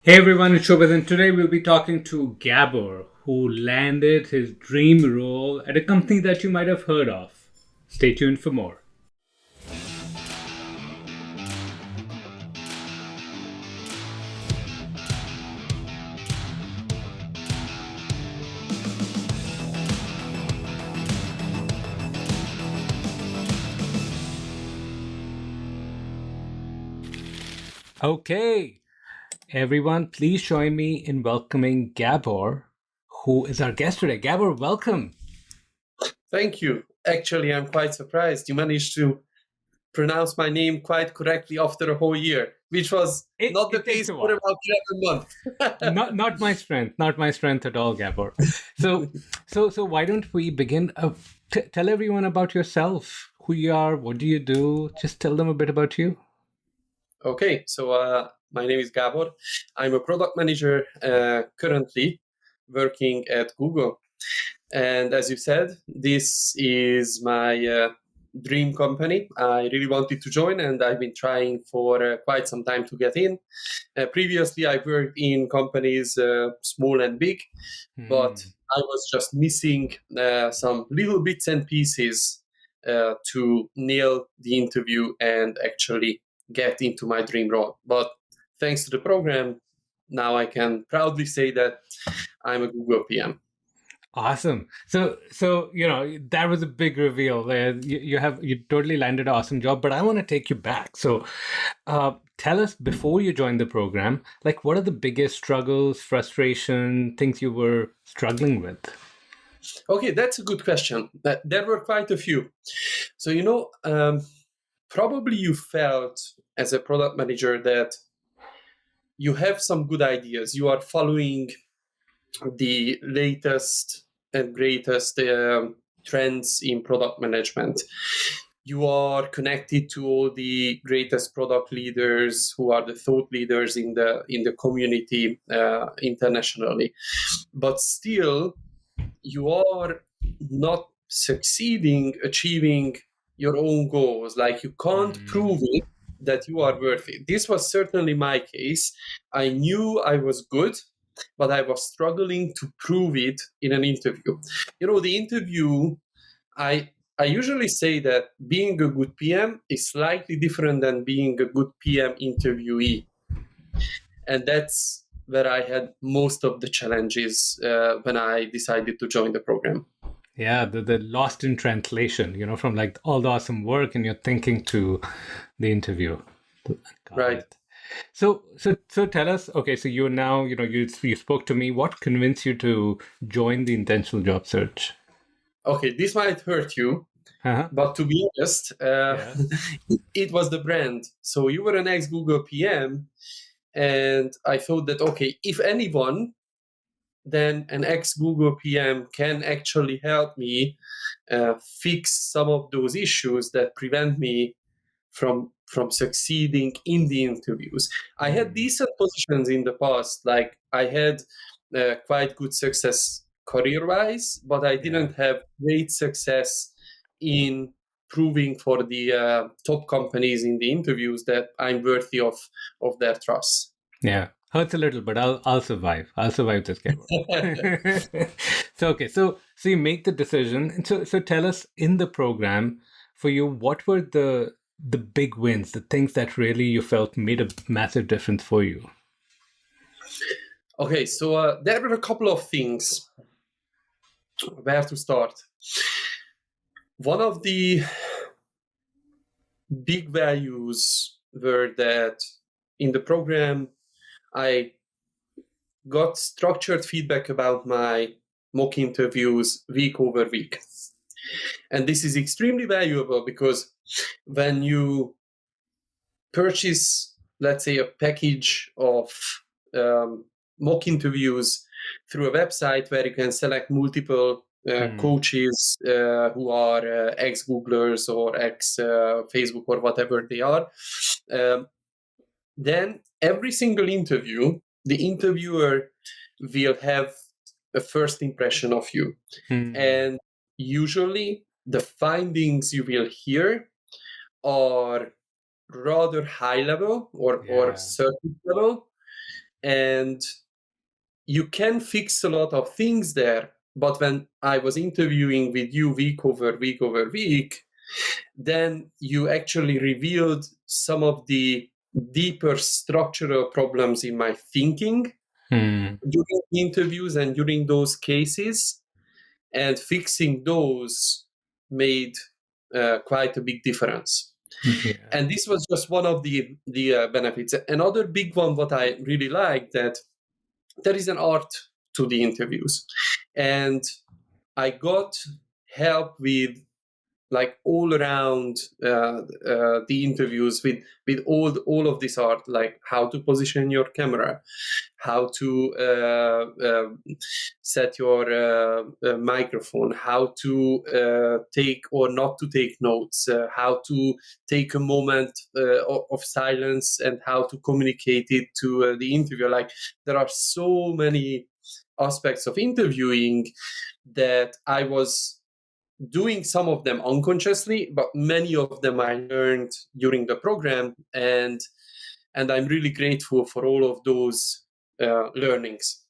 Hey everyone, it's Shobhit, and today we'll be talking to Gabor, who landed his dream role at a company that you might have heard of. Stay tuned for more. Okay, everyone, please join me in welcoming Gabor, who is our guest today. Gabor, welcome. Thank you. Actually, I'm quite surprised you managed to pronounce my name quite correctly after a whole year, which was It, not the it takes case a for while. about 11 months. Not my strength, not my strength at all, Gabor. So why don't we begin? Tell everyone about yourself, who you are, what do you do? Just tell them a bit about you. Okay, so my name is Gabor. I'm a product manager currently working at Google. And as you said, this is my dream company. I really wanted to join, and I've been trying for quite some time to get in. Previously, I worked in companies small and big, but Hmm. I was just missing some little bits and pieces to nail the interview and actually get into my dream role. But thanks to the program, now I can proudly say that I'm a Google PM. Awesome. So that was a big reveal. You totally landed an awesome job, but I want to take you back. So, tell us before you joined the program, like what are the biggest struggles, frustration, things you were struggling with? Okay, that's a good question. There were quite a few. So, probably you felt as a product manager that you have some good ideas. You are following the latest and greatest trends in product management. You are connected to all the greatest product leaders who are the thought leaders in the community internationally, but still you are not succeeding achieving your own goals. Like you can't prove Mm, it that you are worth it. This was certainly my case. I knew I was good, but I was struggling to prove it in an interview. The interview, I usually say that being a good PM is slightly different than being a good PM interviewee. And that's where I had most of the challenges when I decided to join the program. yeah, the lost in translation, from like all the awesome work and your thinking to the interview. Got Right. it. So tell us. Okay, so you're now, you spoke to me. What convinced you to join the intentional job search? Okay, this might hurt you, Uh-huh. but to be honest, Yeah. it was the brand. So you were an ex Google PM, and I thought that, okay, if anyone, then an ex Google PM can actually help me fix some of those issues that prevent me from succeeding in the interviews. I had Hmm. decent positions in the past, like I had quite good success career wise, but I Yeah. didn't have great success in proving for the top companies in the interviews that I'm worthy of their trust. Yeah. Hurts a little, but I'll survive. I'll survive this game. So okay, so you make the decision. And so tell us in the program for you, what were the big wins, the things that really you felt made a massive difference for you? Okay, so there were a couple of things where to start. One of the big values were that in the program, I got structured feedback about my mock interviews week over week. And this is extremely valuable because when you purchase, let's say, a package of um, mock interviews through a website where you can select multiple Hmm. coaches who are ex Googlers or ex Facebook or whatever they are, um, then every single interview, the interviewer will have a first impression of you. Hmm. And usually the findings you will hear are rather high level or Yeah. surface level, and you can fix a lot of things there. But when I was interviewing with you week over week, then you actually revealed some of the deeper structural problems in my thinking during the interviews and during those cases, and fixing those made quite a big difference. Yeah. And this was just one of the benefits. Another big one, what I really like, that there is an art to the interviews, and I got help with like all around the interviews with all of this art, like how to position your camera, how to set your microphone, how to take or not to take notes, how to take a moment of silence, and how to communicate it to the interviewer. Like, there are so many aspects of interviewing that I was doing some of them unconsciously, but many of them I learned during the program, and I'm really grateful for all of those learnings.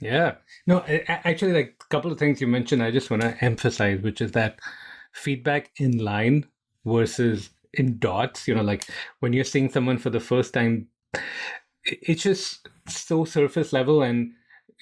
Yeah. No, actually, like a couple of things you mentioned, I just want to emphasize, which is that feedback in line versus in dots. Like when you're seeing someone for the first time, it's just so surface level, and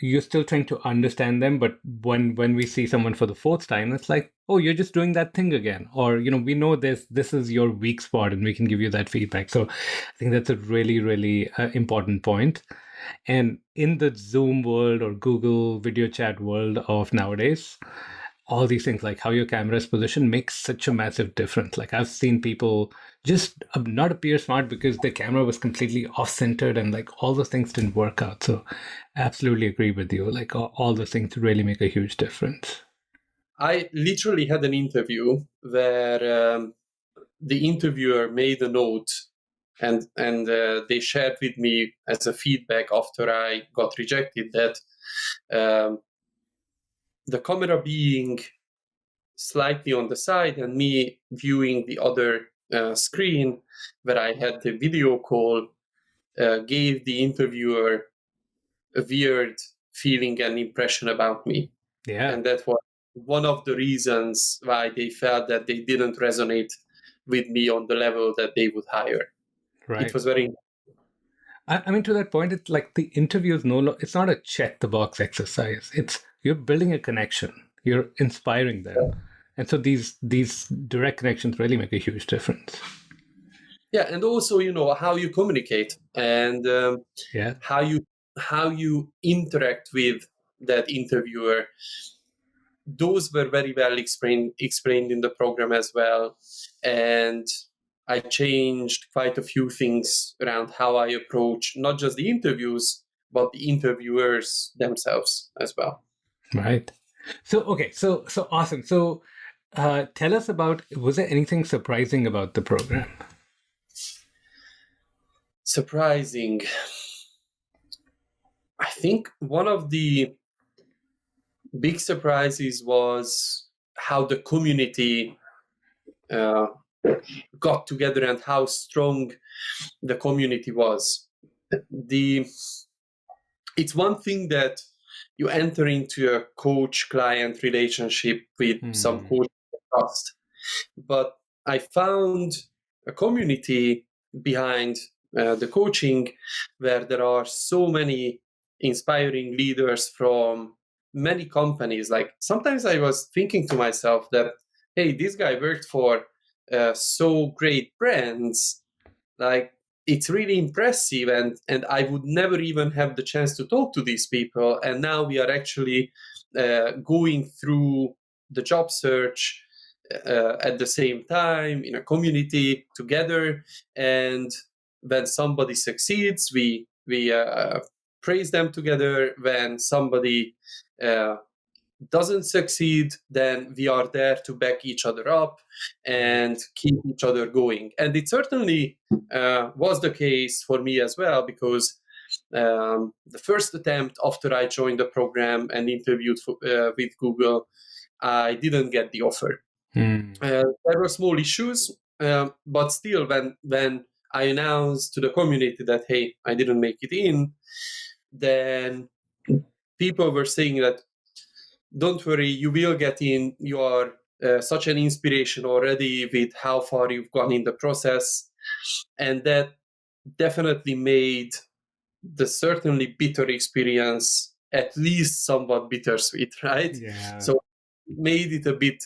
you're still trying to understand them. But when we see someone for the fourth time, it's like, oh, you're just doing that thing again, or we know this is your weak spot, and we can give you that feedback. So I think that's a really, really important point. And in the Zoom world or Google video chat world of nowadays, all these things like how your camera is positioned makes such a massive difference. Like I've seen people just not appear smart because their camera was completely off centered, and like all those things didn't work out. So absolutely agree with you. Like all those things really make a huge difference. I literally had an interview where the interviewer made a note, and they shared with me as a feedback after I got rejected, that the camera being slightly on the side and me viewing the other screen where I had the video call gave the interviewer a weird feeling and impression about me. Yeah. And that was one of the reasons why they felt that they didn't resonate with me on the level that they would hire. Right. It was very... I mean, to that point, it's like the interview is it's not a check the box exercise. It's you're building a connection. You're inspiring them. Yeah. And so these direct connections really make a huge difference. Yeah, and also, how you communicate, and how you interact with that interviewer. Those were very well explained in the program as well. And I changed quite a few things around how I approach not just the interviews, but the interviewers themselves as well. Right. So, okay. So awesome. So tell us about, was there anything surprising about the program? Surprising. I think one of the big surprises was how the community got together and how strong the community was. It's one thing that you enter into a coach-client relationship with some coach trust, but I found a community behind the coaching where there are so many inspiring leaders from many companies. Like sometimes I was thinking to myself that, hey, this guy worked for so great brands, like it's really impressive, and I would never even have the chance to talk to these people, and now we are actually going through the job search at the same time in a community together, and when somebody succeeds, we praise them together. When somebody doesn't succeed, then we are there to back each other up and keep each other going. And it certainly was the case for me as well, because the first attempt after I joined the program and interviewed with Google, I didn't get the offer. There were small issues, but still, when I announced to the community that, hey, I didn't make it in, then people were saying that, don't worry, you will get in. You are such an inspiration already with how far you've gone in the process. And that definitely made the certainly bitter experience at least somewhat bittersweet, right? Yeah. So made it a bit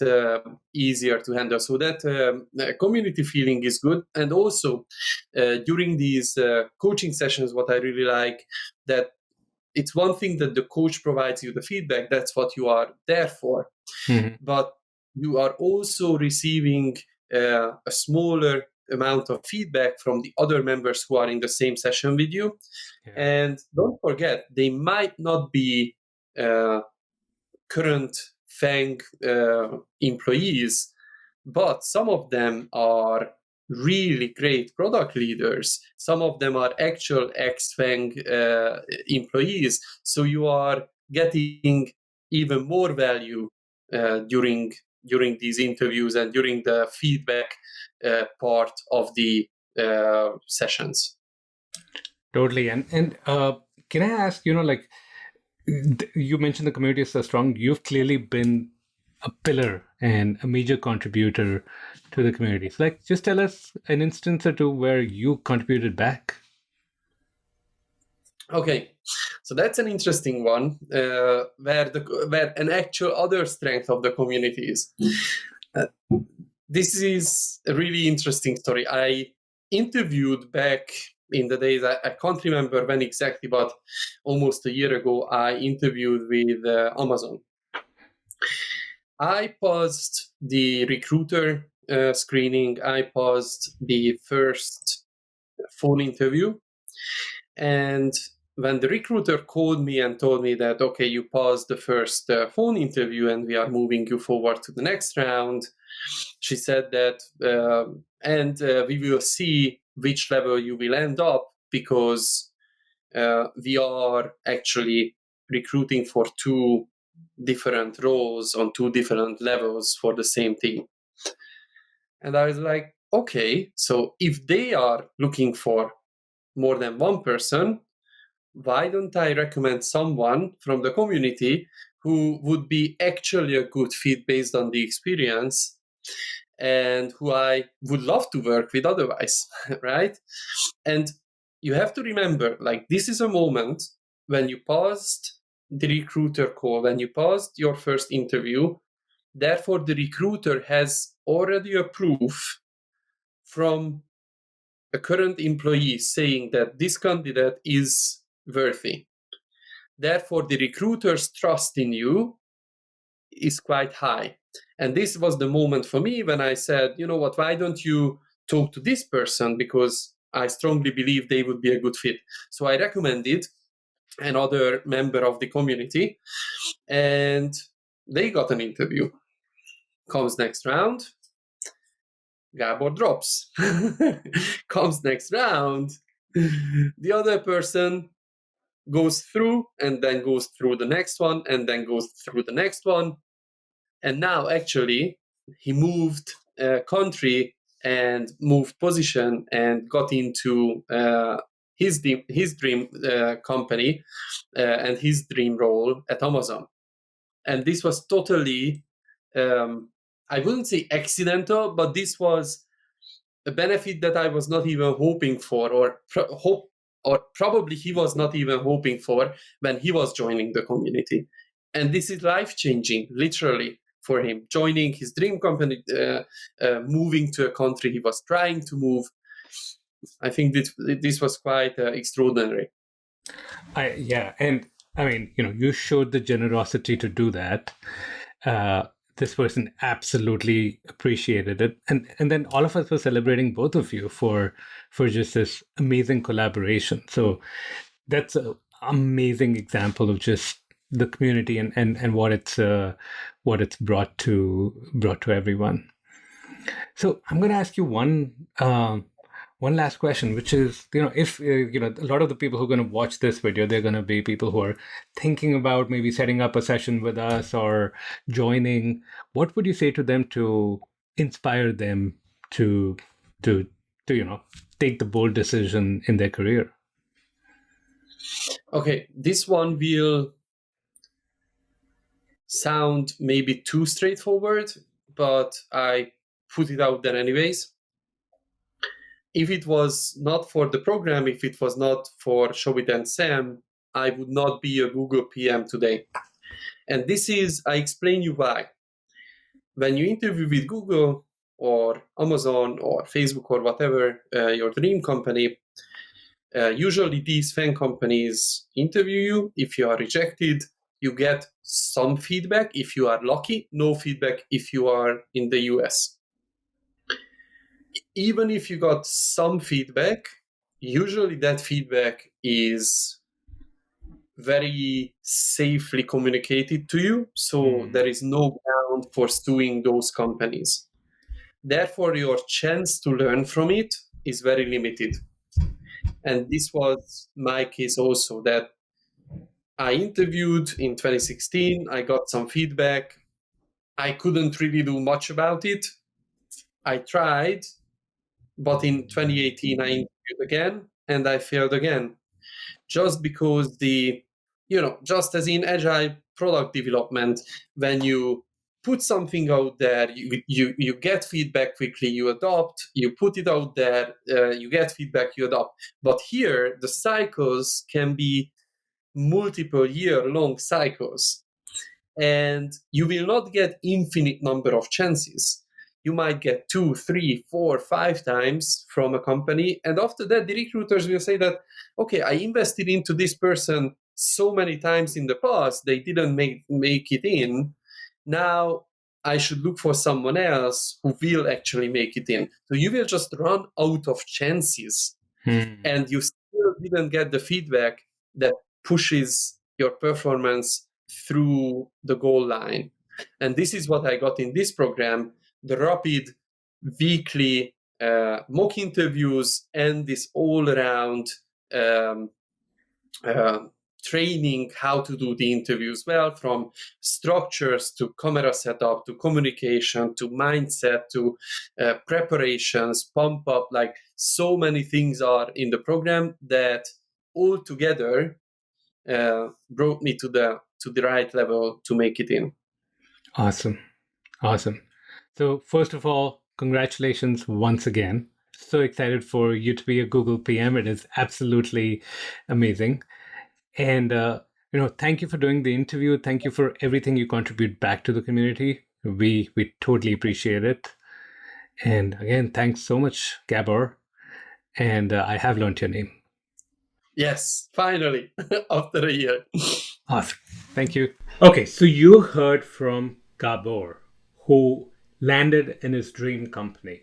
easier to handle. So that community feeling is good. And also during these coaching sessions, what I really like, that it's one thing that the coach provides you the feedback, that's what you are there for. Mm-hmm. But you are also receiving a smaller amount of feedback from the other members who are in the same session with you. Yeah. And don't forget, they might not be current FANG employees, but some of them are really great product leaders. Some of them are actual ex-FANG employees. So you are getting even more value during these interviews and during the feedback part of the sessions. Totally. And can I ask, like, you mentioned the community is so strong. You've clearly been a pillar and a major contributor to the community. So, like, just tell us an instance or two where you contributed back. Okay, so that's an interesting one, where an actual other strength of the community is. This is a really interesting story. I interviewed back in the days, I can't remember when exactly, but almost a year ago, I interviewed with Amazon. I paused the recruiter screening. I paused the first phone interview. And when the recruiter called me and told me that, okay, you paused the first phone interview and we are moving you forward to the next round, she said that, we will see which level you will end up, because we are actually recruiting for two different roles on two different levels for the same team. And I was like, okay, so if they are looking for more than one person, why don't I recommend someone from the community who would be actually a good fit based on the experience and who I would love to work with otherwise, right? And you have to remember, like, this is a moment when you paused the recruiter call, when you paused your first interview. Therefore, the recruiter has already a proof from a current employee saying that this candidate is worthy. Therefore, the recruiter's trust in you is quite high. And this was the moment for me when I said, you know what, why don't you talk to this person? Because I strongly believe they would be a good fit. So I recommended another member of the community, and they got an interview. Comes next round, Gabor drops. Comes next round, the other person goes through and then goes through the next one and then goes through the next one. And now actually he moved country and moved position and got into his dream company and his dream role at Amazon. And this was totally, I wouldn't say accidental, but this was a benefit that I was not even hoping for, or probably he was not even hoping for when he was joining the community. And this is life-changing, literally, for him, joining his dream company, moving to a country he was trying to move. I think this was quite extraordinary. And I mean, you showed the generosity to do that. This person absolutely appreciated it, and then all of us were celebrating both of you for just this amazing collaboration. So that's an amazing example of just the community and what it's brought to everyone. So I'm going to ask you one last question, which is, if a lot of the people who are going to watch this video, they're going to be people who are thinking about maybe setting up a session with us or joining. What would you say to them to inspire them to take the bold decision in their career? Okay, this one will sound maybe too straightforward, but I put it out there anyways. If it was not for the program, if it was not for Shobhit and Sam, I would not be a Google PM today. And this is, I explain you why. When you interview with Google or Amazon or Facebook or whatever, your dream company, usually these FAANG companies interview you. If you are rejected, you get some feedback if you are lucky, no feedback if you are in the US. Even if you got some feedback, usually that feedback is very safely communicated to you, so there is no ground for suing those companies. Therefore, your chance to learn from it is very limited. And this was my case also, that I interviewed in 2016, I got some feedback. I couldn't really do much about it. I tried, but in 2018, I interviewed again and I failed again. Just because just as in agile product development, when you put something out there, you get feedback quickly, you adopt, you put it out there, you get feedback, you adopt. But here, the cycles can be multiple year-long cycles. And you will not get infinite number of chances. You might get 2, 3, 4, 5 times from a company. And after that, the recruiters will say that, okay, I invested into this person so many times in the past, they didn't make it in. Now I should look for someone else who will actually make it in. So you will just run out of chances. And you still didn't get the feedback that pushes your performance through the goal line. And this is what I got in this program, the rapid weekly mock interviews and this all-around training how to do the interviews well, from structures to camera setup to communication to mindset to preparations, pump up, like so many things are in the program that all together brought me to the right level to make it in. Awesome. So first of all, congratulations once again. So excited for you to be a Google PM. It is absolutely amazing. And thank you for doing the interview. Thank you for everything you contribute back to the community. We totally appreciate it. And again, thanks so much, Gabor. And I have learned your name. Yes, finally, after a year. Awesome. Thank you. Okay, so you heard from Gabor, who landed in his dream company.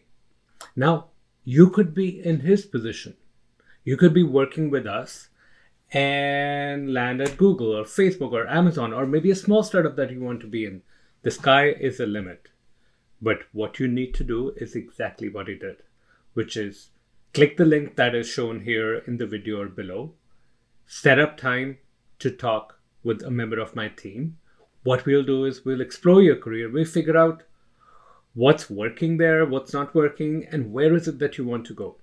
Now, you could be in his position. You could be working with us and land at Google or Facebook or Amazon or maybe a small startup that you want to be in. The sky is the limit. But what you need to do is exactly what he did, which is click the link that is shown here in the video or below, set up time to talk with a member of my team. What we'll do is we'll explore your career. We'll figure out what's working there, what's not working, and where is it that you want to go.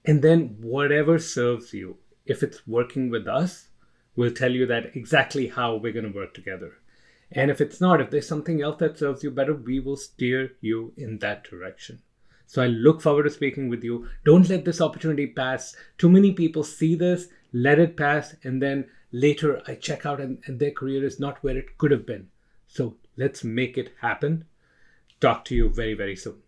And then whatever serves you, if it's working with us, we'll tell you that exactly how we're going to work together. And if it's not, if there's something else that serves you better, we will steer you in that direction. So I look forward to speaking with you. Don't let this opportunity pass. Too many people see this, let it pass, and then later I check out and their career is not where it could have been. So let's make it happen. Talk to you very, very soon.